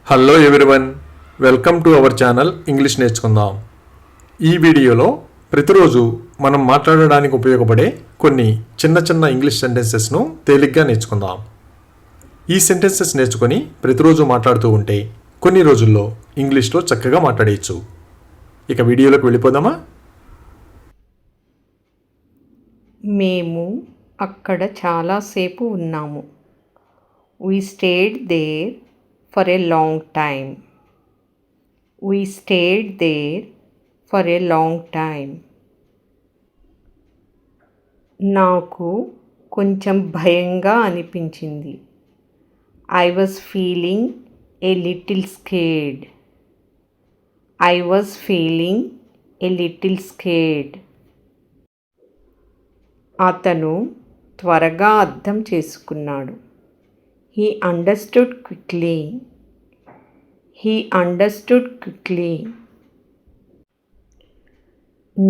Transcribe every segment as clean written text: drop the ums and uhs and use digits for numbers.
Hello everyone, welcome to our channel English నేర్చుకుందాం. ఈ వీడియోలో ప్రతిరోజు మనం మాట్లాడడానికి ఉపయోగపడే కొన్ని చిన్న చిన్న ఇంగ్లీష్ సెంటెన్సెస్ను తేలిగ్గా నేర్చుకుందాం. ఈ సెంటెన్సెస్ నేర్చుకొని ప్రతిరోజు మాట్లాడుతూ ఉంటే కొన్ని రోజుల్లో ఇంగ్లీష్లో చక్కగా మాట్లాడేయచ్చు. ఇక వీడియోలోకి వెళ్ళిపోదామా? మేము అక్కడ చాలాసేపు ఉన్నాము. We stayed there for a long time. We stayed there for a long time. నాకు కొంచెం భయంగా అనిపించింది. I was feeling a little scared. I was feeling a little scared. అతను త్వరగా అర్థం చేసుకున్నాడు. He understood quickly. He understood quickly.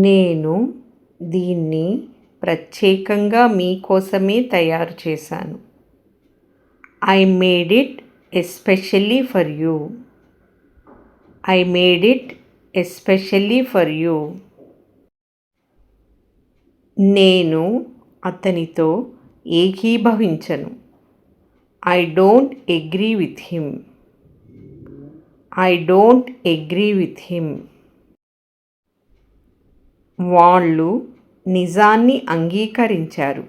నేను దీన్ని ప్రత్యేకంగా మీకోసమే తయారు చేశాను. I made it especially for you. I made it especially for you. నేను అతనితో ఏకీభవించను. I don't agree with him. I don't agree with him. వాళ్ళు నిజాన్ని అంగీకరించారు.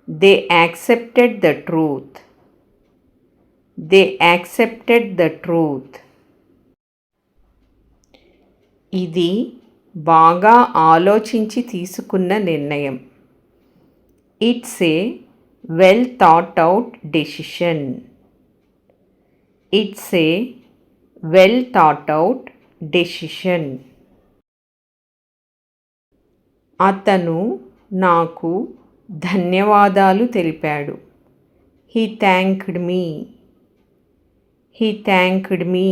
They accepted the truth. They accepted the truth. ఇది బాగా ఆలోచించి తీసుకున్న నిర్ణయం. It's a well thought out decision. It's a well thought out decision. అతను నాకు ధన్యవాదాలు తెలిపాడు. He thanked me. He thanked me.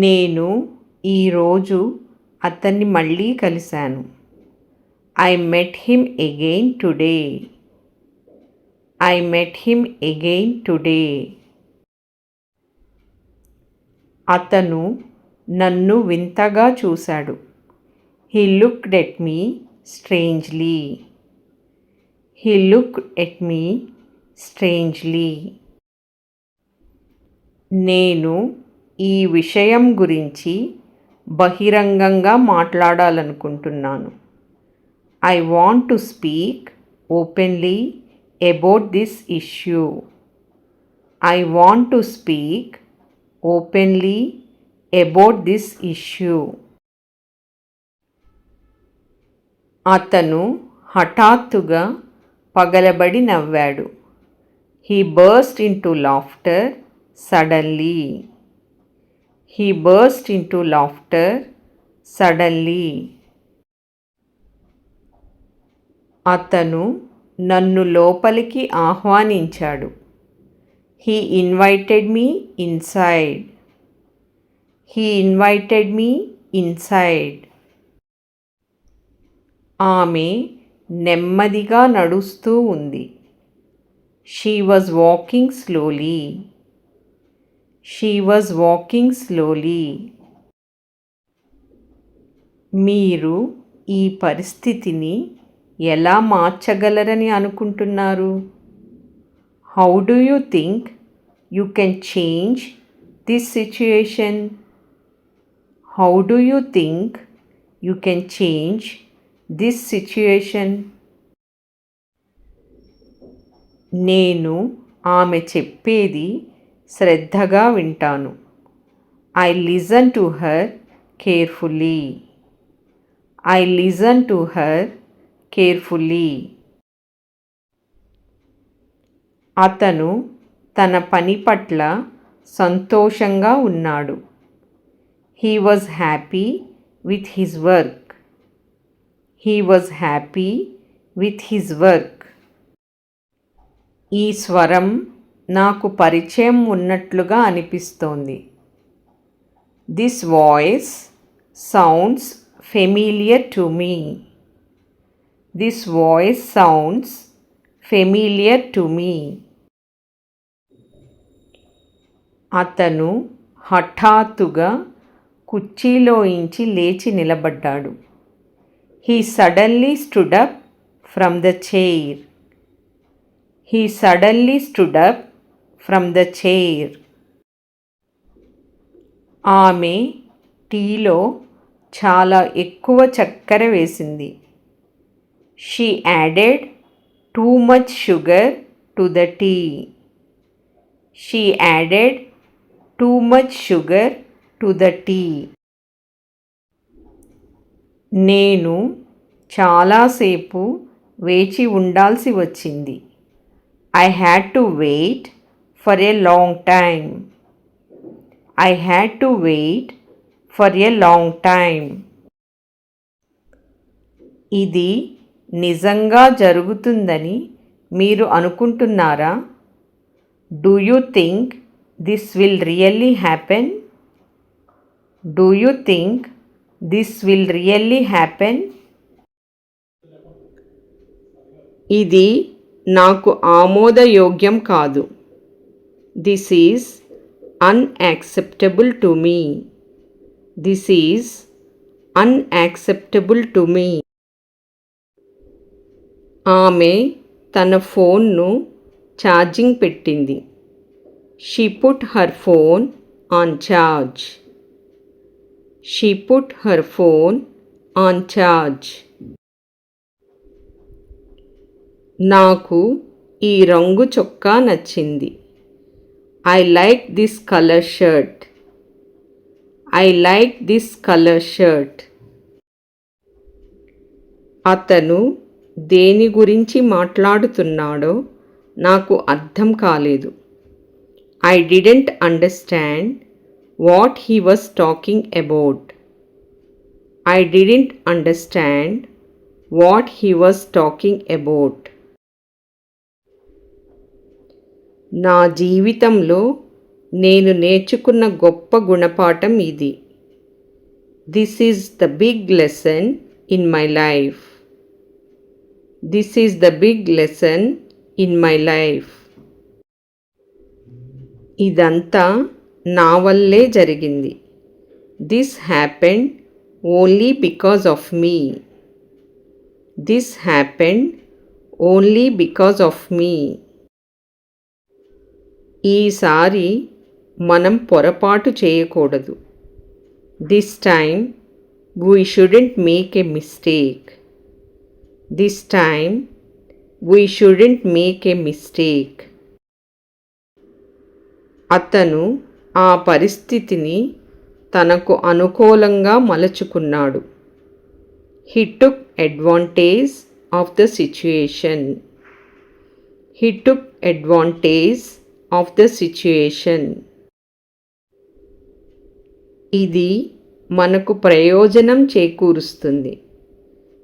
నేను ఈరోజు అతన్ని మళ్ళీ కలిశాను. I met him again today. I met him again today. అతను నన్ను వింతగా చూశాడు. He looked at me strangely. He looked at me strangely. నేను ఈ విషయం గురించి బహిరంగంగా మాట్లాడాలనుకుంటున్నాను. I want to speak openly about this issue. I want to speak openly about this issue. అతను హఠాత్తుగా పగలబడి నవ్వాడు. He burst into laughter suddenly. He burst into laughter suddenly. అతను నన్ను లోపలికి ఆహ్వానించాడు. He invited me inside. He invited me inside. ఆమె నెమ్మదిగా నడుస్తూ ఉంది. She was walking slowly. She was walking slowly. మీరు ఈ పరిస్థితిని ఎలా మార్చగలరని అనుకుంటున్నారు? How do you think you can change this situation? How do you think you can change this situation? నేను ఆమె చెప్పేది శ్రద్ధగా వింటాను. I listen to her carefully. I listen to her carefully. అతను తన పని పట్ల సంతోషంగా ఉన్నాడు. He was happy with his work. He was happy with his work. ఈ స్వరం నాకు పరిచయం ఉన్నట్లుగా అనిపిస్తోంది. This voice sounds familiar to me. This voice sounds familiar to me. అతను హఠాత్తుగా కుర్చీలోంచి లేచి నిలబడ్డాడు. He suddenly stood up from the chair. He suddenly stood up from the chair. ఆమె టీలో చాలా ఎక్కువ చక్కెర వేసింది. She added too much sugar to the tea. She added too much sugar to the tea. నేను చాలాసేపు వేచి ఉండాల్సి వచ్చింది. I had to wait for a long time. I had to wait for a long time. ఇది నిజంగా జరుగుతుందని మీరు అనుకుంటున్నారా? Do you think this will really happen? Do you think this will really happen? ఇది నాకు ఆమోదయోగ్యం కాదు. This is unacceptable to me. This is unacceptable to me. ఆమె తన ఫోన్ను ఛార్జింగ్ పెట్టింది. She put her phone on charge. She put her phone on charge. నాకు ఈ రంగు చొక్కా నచ్చింది. I like this color shirt. I like this color shirt. అతను దేని గురించి మాట్లాడుతున్నాడో నాకు అర్థం కాలేదు. I didn't understand what he was talking about. I didn't understand what he was talking about. నా జీవితంలో నేను నేర్చుకున్న గొప్ప గుణపాఠం ఇది. This is the big lesson in my life. This is the big lesson in my life. ఇదంతా నా వల్లే జరిగింది. This happened only because of me. This happened only because of me. ఈసారి మనం పొరపాటు చేయకూడదు. This time we shouldn't make a mistake. This time we shouldn't make a mistake. అతను ఆ పరిస్థితిని తనకు అనుకూలంగా మలుచుకున్నాడు. He took advantage of the situation. He took advantage of the situation. ఇది మనకు ప్రయోజనం చేకూరుస్తుంది.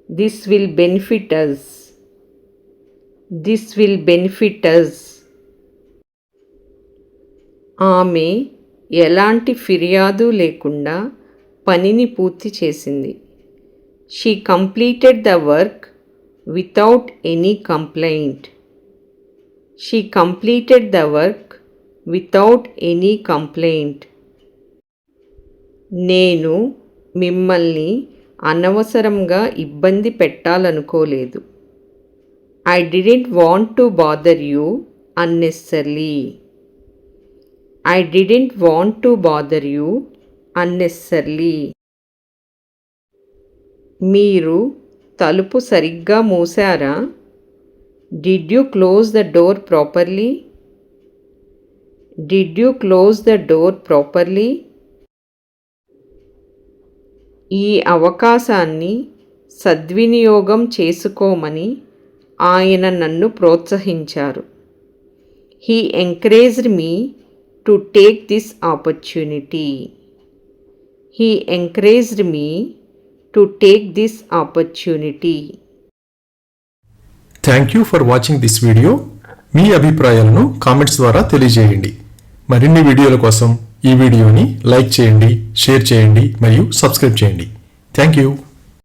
This will benefit us. This will benefit us. ఆమె ఎలాంటి ఫిర్యాదు లేకుండా పనిని పూర్తి చేసింది. She completed the work without any complaint. She completed the work without any complaint. నేను మిమ్మల్ని అనవసరంగా ఇబ్బంది పెట్టాలనుకోలేదు. I didn't want to bother you unnecessarily. I didn't want to bother you unnecessarily. మీరు తలుపు సరిగ్గా మూసారా? Did you close the door properly? Did you close the door properly? ఈ అవకాశాన్ని సద్వినియోగం చేసుకోమని ఆయన నన్ను ప్రోత్సహించారు. He encouraged me to take this opportunity. He encouraged me to take this opportunity. Thank you for watching this video. మీ అభిప్రాయాలను comments ద్వారా తెలియజేయండి. మరిన్ని వీడియోల కోసం ఈ వీడియోని లైక్ చేయండి, షేర్ చేయండి మరియు సబ్స్క్రైబ్ చేయండి. Thank you.